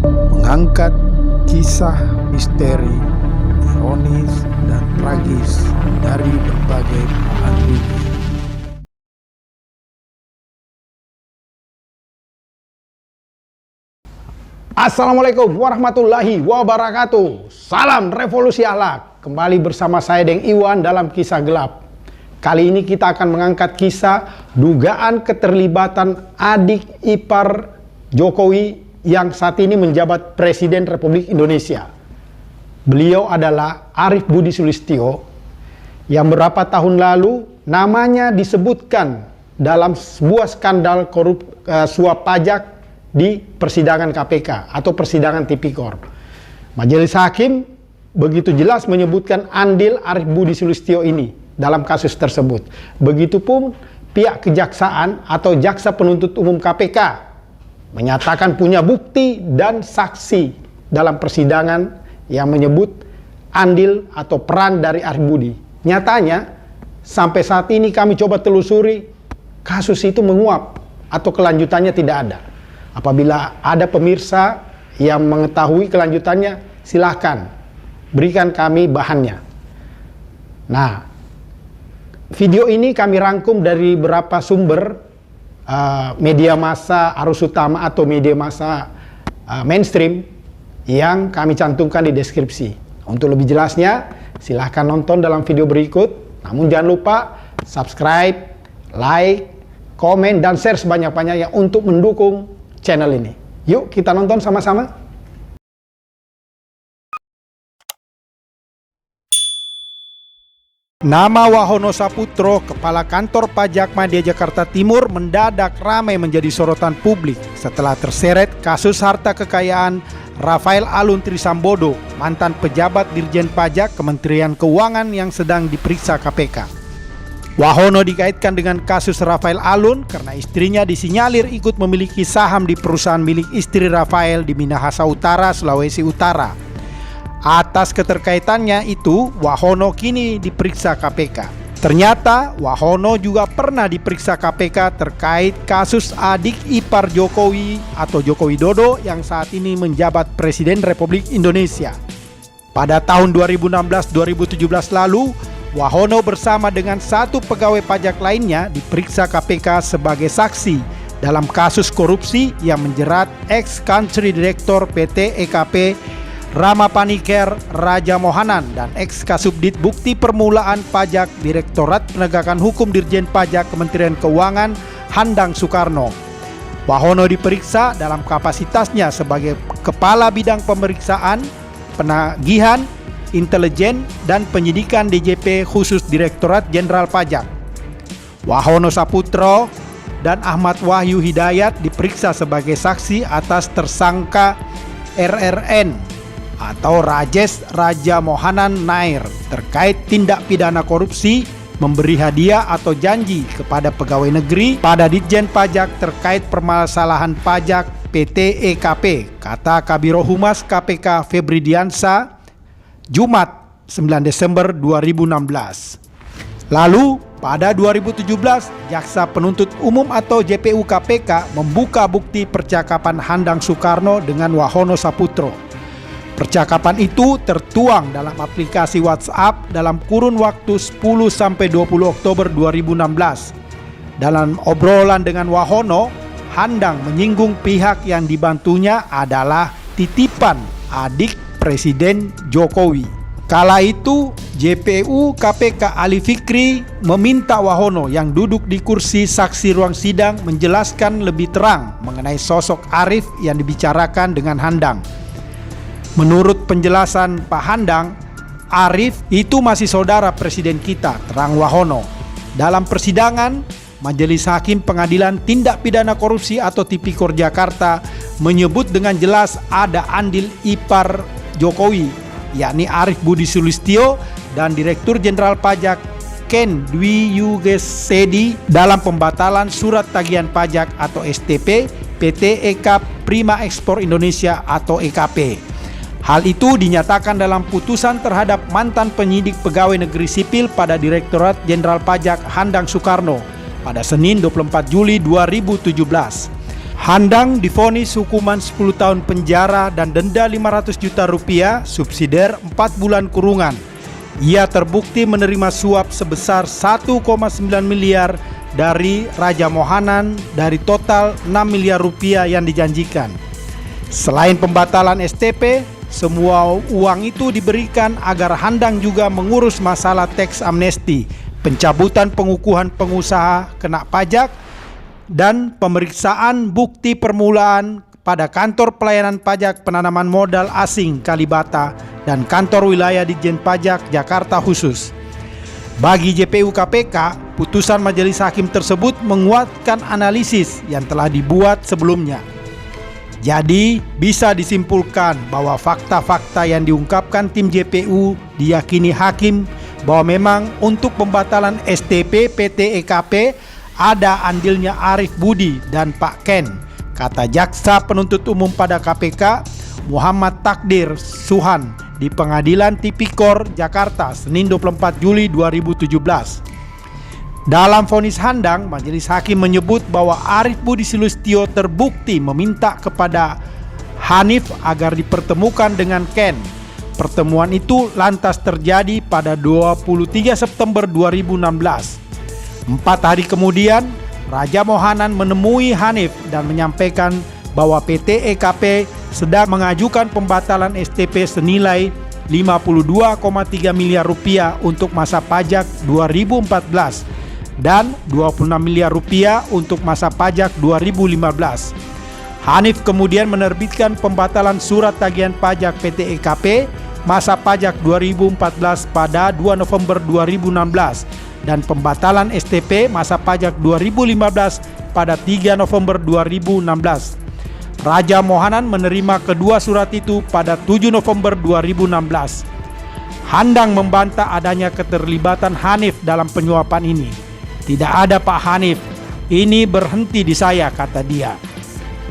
mengangkat kisah misteri, ironis, dan tragis dari berbagai belahan dunia. Assalamualaikum warahmatullahi wabarakatuh. Salam revolusi akhlak. Kembali bersama saya Deng Iwan dalam Kisah Gelap. Kali ini kita akan mengangkat kisah dugaan keterlibatan adik ipar Jokowi yang saat ini menjabat Presiden Republik Indonesia. Beliau adalah Arief Budi Sulistyo yang beberapa tahun lalu namanya disebutkan dalam sebuah skandal suap pajak di persidangan KPK atau persidangan Tipikor. Majelis Hakim begitu jelas menyebutkan andil Arief Budi Sulistyo ini dalam kasus tersebut. Begitupun pihak kejaksaan atau jaksa penuntut umum KPK menyatakan punya bukti dan saksi dalam persidangan yang menyebut andil atau peran dari Arief Budi. Nyatanya sampai saat ini kami coba telusuri, kasus itu menguap atau kelanjutannya tidak ada. Apabila ada pemirsa yang mengetahui kelanjutannya, silahkan berikan kami bahannya. Nah, video ini kami rangkum dari beberapa sumber media massa arus utama atau media massa mainstream yang kami cantumkan di deskripsi. Untuk lebih jelasnya, silahkan nonton dalam video berikut. Namun jangan lupa subscribe, like, komen, dan share sebanyak-banyaknya untuk mendukung channel ini. Yuk kita nonton sama-sama. Nama Wahono Saputro, Kepala Kantor Pajak Madya Jakarta Timur, mendadak ramai menjadi sorotan publik setelah terseret kasus harta kekayaan Rafael Alun Trisambodo, mantan pejabat Dirjen Pajak Kementerian Keuangan yang sedang diperiksa KPK. Wahono dikaitkan dengan kasus Rafael Alun karena istrinya disinyalir ikut memiliki saham di perusahaan milik istri Rafael di Minahasa Utara, Sulawesi Utara. Atas keterkaitannya itu, Wahono kini diperiksa KPK. Ternyata Wahono juga pernah diperiksa KPK terkait kasus adik ipar Jokowi atau Joko Widodo yang saat ini menjabat Presiden Republik Indonesia. Pada tahun 2016-2017 lalu, Wahono bersama dengan satu pegawai pajak lainnya diperiksa KPK sebagai saksi dalam kasus korupsi yang menjerat ex-Country Direktur PT EKP Rama Paniker Raja Mohanan dan ex-Kasubdit Bukti Permulaan Pajak Direktorat Penegakan Hukum Dirjen Pajak Kementerian Keuangan Handang Soekarno. Wahono diperiksa dalam kapasitasnya sebagai Kepala Bidang Pemeriksaan, Penagihan, Intelijen, dan Penyidikan DJP khusus Direktorat Jenderal Pajak. Wahono Saputro dan Ahmad Wahyu Hidayat diperiksa sebagai saksi atas tersangka RRN atau Rajesh Raja Mohanan Nair terkait tindak pidana korupsi memberi hadiah atau janji kepada pegawai negeri pada Ditjen Pajak terkait permasalahan pajak PT EKP, kata Kabiro Humas KPK Febri Diansa Jumat 9 Desember 2016. Lalu pada 2017, Jaksa Penuntut Umum atau JPU KPK membuka bukti percakapan Handang Soekarno dengan Wahono Saputro. Percakapan itu tertuang dalam aplikasi WhatsApp dalam kurun waktu 10-20 Oktober 2016. Dalam obrolan dengan Wahono, Handang menyinggung pihak yang dibantunya adalah titipan adik Presiden Jokowi. Kala itu JPU KPK Ali Fikri meminta Wahono yang duduk di kursi saksi ruang sidang menjelaskan lebih terang mengenai sosok Arief yang dibicarakan dengan Handang. Menurut penjelasan Pak Handang, Arief itu masih saudara presiden kita, terang Wahono. Dalam persidangan, Majelis Hakim Pengadilan Tindak Pidana Korupsi atau Tipikor Jakarta menyebut dengan jelas ada andil ipar Jokowi, yakni Arief Budi Sulistyo dan Direktur Jenderal Pajak Ken Dwi Yugesedi dalam pembatalan surat tagihan pajak atau STP PT EK Prima Ekspor Indonesia atau EKP. Hal itu dinyatakan dalam putusan terhadap mantan penyidik pegawai negeri sipil pada Direktorat Jenderal Pajak Handang Soekarno pada Senin 24 Juli 2017. Handang divonis hukuman 10 tahun penjara dan denda 500 juta rupiah, subsidiar 4 bulan kurungan. Ia terbukti menerima suap sebesar 1,9 miliar dari Raja Mohanan dari total 6 miliar rupiah yang dijanjikan. Selain pembatalan STP, semua uang itu diberikan agar Handang juga mengurus masalah teks amnesti, pencabutan pengukuhan pengusaha kena pajak, dan pemeriksaan bukti permulaan pada kantor pelayanan pajak penanaman modal asing Kalibata dan kantor wilayah Ditjen Pajak Jakarta khusus. Bagi JPU KPK, putusan majelis hakim tersebut menguatkan analisis yang telah dibuat sebelumnya. Jadi bisa disimpulkan bahwa fakta-fakta yang diungkapkan tim JPU diyakini hakim bahwa memang untuk pembatalan STP PT EKP ada andilnya Arif Budi dan Pak Ken, kata Jaksa Penuntut Umum pada KPK Muhammad Takdir Suhan di Pengadilan Tipikor Jakarta Senin 24 Juli 2017. Dalam vonis Handang, majelis hakim menyebut bahwa Arif Budi Sulistyo terbukti meminta kepada Hanif agar dipertemukan dengan Ken. Pertemuan itu lantas terjadi pada 23 September 2016. 4 hari kemudian, Raja Mohanan menemui Hanif dan menyampaikan bahwa PT EKP sedang mengajukan pembatalan STP senilai 52,3 miliar rupiah untuk masa pajak 2014 dan 26 miliar rupiah untuk masa pajak 2015. Hanif kemudian menerbitkan pembatalan surat tagihan pajak PT EKP masa pajak 2014 pada 2 November 2016 dan pembatalan STP masa pajak 2015 pada 3 November 2016. Raja Mohanan menerima kedua surat itu pada 7 November 2016. Handang membantah adanya keterlibatan Hanif dalam penyuapan ini. Tidak ada Pak Hanif, ini berhenti di saya, kata dia.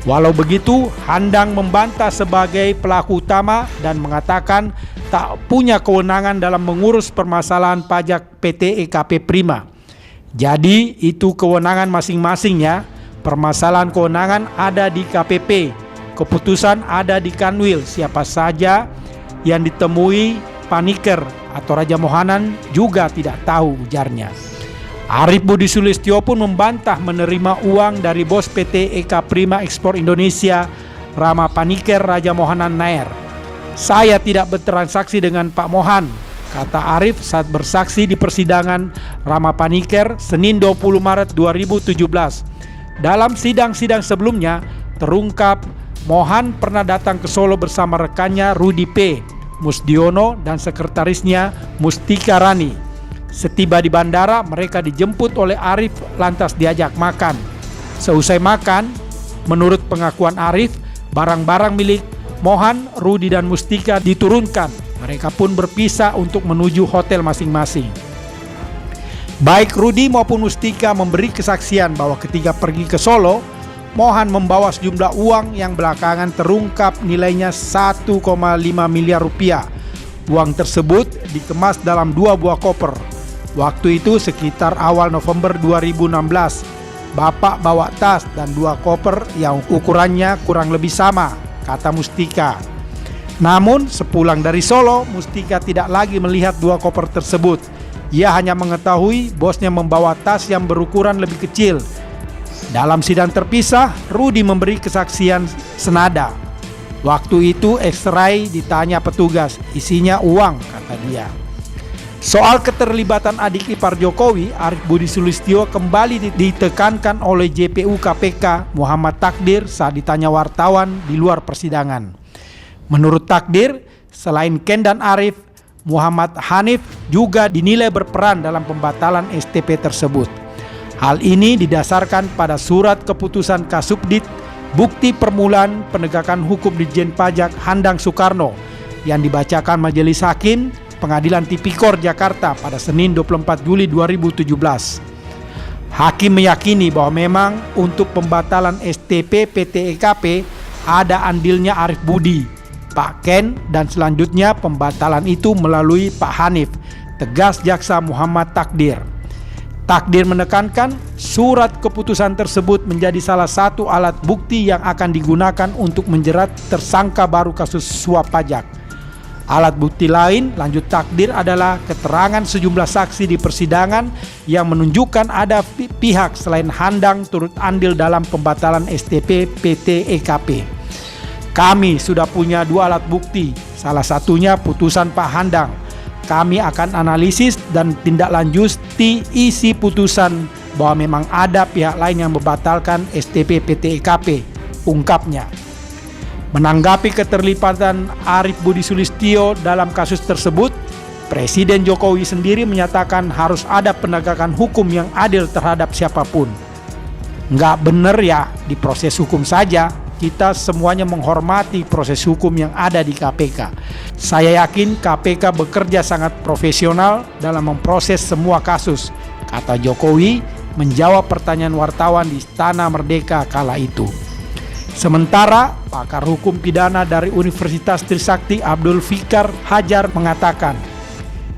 Walau begitu, Handang membantah sebagai pelaku utama dan mengatakan tak punya kewenangan dalam mengurus permasalahan pajak PT EKP Prima. Jadi itu kewenangan masing-masingnya. Permasalahan kewenangan ada di KPP, keputusan ada di Kanwil. Siapa saja yang ditemui Paniker atau Raja Mohanan juga tidak tahu, ujarnya. Arif Budi Sulistyo pun membantah menerima uang dari bos PT EK Prima Ekspor Indonesia, Rama Paniker Raja Mohanan Nair. Saya tidak bertransaksi dengan Pak Mohan, kata Arif saat bersaksi di persidangan Rama Paniker Senin 20 Maret 2017. Dalam sidang-sidang sebelumnya terungkap Mohan pernah datang ke Solo bersama rekannya Rudi P. Musdiono dan sekretarisnya Mustika Rani. Setiba di bandara, mereka dijemput oleh Arif lantas diajak makan. Seusai makan, menurut pengakuan Arif, barang-barang milik Mohan, Rudi dan Mustika diturunkan. Mereka pun berpisah untuk menuju hotel masing-masing. Baik Rudi maupun Mustika memberi kesaksian bahwa ketika pergi ke Solo, Mohan membawa sejumlah uang yang belakangan terungkap nilainya 1,5 miliar rupiah. Uang tersebut dikemas dalam 2 buah koper. Waktu itu sekitar awal November 2016. Bapak bawa tas dan 2 koper yang ukurannya kurang lebih sama, kata Mustika. Namun sepulang dari Solo, Mustika tidak lagi melihat 2 koper tersebut. Ia hanya mengetahui bosnya membawa tas yang berukuran lebih kecil. Dalam sidang terpisah, Rudi memberi kesaksian senada. Waktu itu X-ray ditanya petugas, isinya uang, kata dia. Soal keterlibatan adik ipar Jokowi, Arif Budi Sulistyo kembali ditekankan oleh JPU KPK Muhammad Takdir saat ditanya wartawan di luar persidangan. Menurut Takdir, selain Ken dan Arif, Muhammad Hanif juga dinilai berperan dalam pembatalan STP tersebut. Hal ini didasarkan pada surat keputusan Kasubdit Bukti Permulaan Penegakan Hukum Ditjen Pajak Handang Soekarno yang dibacakan Majelis Hakim Pengadilan Tipikor Jakarta pada Senin 24 Juli 2017. Hakim meyakini bahwa memang untuk pembatalan STP PT EKP ada andilnya Arif Budi, Pak Ken, dan selanjutnya pembatalan itu melalui Pak Hanif, tegas Jaksa Muhammad Takdir. Takdir menekankan surat keputusan tersebut menjadi salah satu alat bukti yang akan digunakan untuk menjerat tersangka baru kasus suap pajak. Alat bukti lain, lanjut takdir, adalah keterangan sejumlah saksi di persidangan yang menunjukkan ada pihak selain Handang turut andil dalam pembatalan STP PT EKP. Kami sudah punya 2 alat bukti, salah satunya putusan Pak Handang. Kami akan analisis dan tindak lanjuti isi putusan bahwa memang ada pihak lain yang membatalkan STP PT EKP, ungkapnya. Menanggapi keterlibatan Arief Budi Sulistyo dalam kasus tersebut, Presiden Jokowi sendiri menyatakan harus ada penegakan hukum yang adil terhadap siapapun. Nggak bener ya, diproses hukum saja. Kita semuanya menghormati proses hukum yang ada di KPK. Saya yakin KPK bekerja sangat profesional dalam memproses semua kasus, kata Jokowi menjawab pertanyaan wartawan di Istana Merdeka kala itu. Sementara pakar hukum pidana dari Universitas Trisakti Abdul Fikar Hajar mengatakan,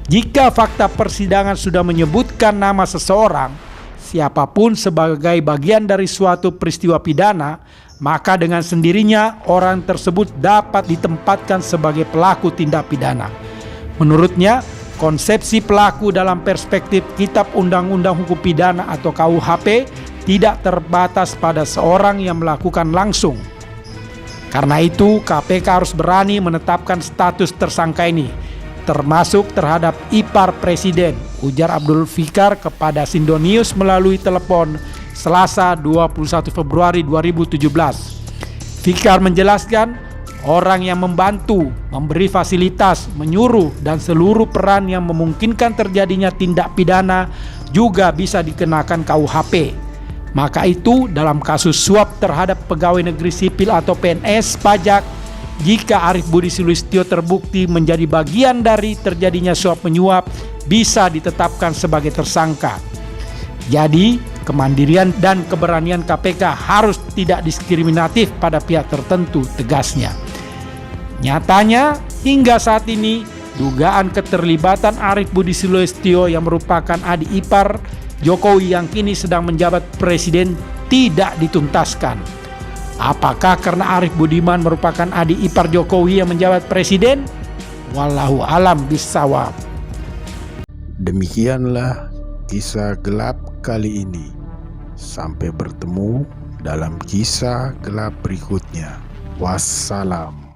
jika fakta persidangan sudah menyebutkan nama seseorang, siapapun sebagai bagian dari suatu peristiwa pidana, maka dengan sendirinya orang tersebut dapat ditempatkan sebagai pelaku tindak pidana. Menurutnya, konsepsi pelaku dalam perspektif Kitab Undang-Undang Hukum Pidana atau KUHP tidak terbatas pada seorang yang melakukan langsung. Karena itu, KPK harus berani menetapkan status tersangka ini, termasuk terhadap ipar Presiden, ujar Abdul Fikar kepada Sindonews melalui telepon Selasa 21 Februari 2017. Fikar menjelaskan, orang yang membantu, memberi fasilitas, menyuruh, dan seluruh peran yang memungkinkan terjadinya tindak pidana juga bisa dikenakan KUHP. Maka itu dalam kasus suap terhadap pegawai negeri sipil atau PNS pajak, jika Arief Budi Sulistyo terbukti menjadi bagian dari terjadinya suap menyuap, bisa ditetapkan sebagai tersangka. Jadi, kemandirian dan keberanian KPK harus tidak diskriminatif pada pihak tertentu, tegasnya. Nyatanya, hingga saat ini, dugaan keterlibatan Arief Budi Sulistyo yang merupakan adik ipar Jokowi yang kini sedang menjabat presiden tidak dituntaskan. Apakah karena Arief Budiman merupakan adik ipar Jokowi yang menjabat presiden? Wallahu alam bissawab. Demikianlah kisah gelap kali ini. Sampai bertemu dalam kisah gelap berikutnya. Wassalam.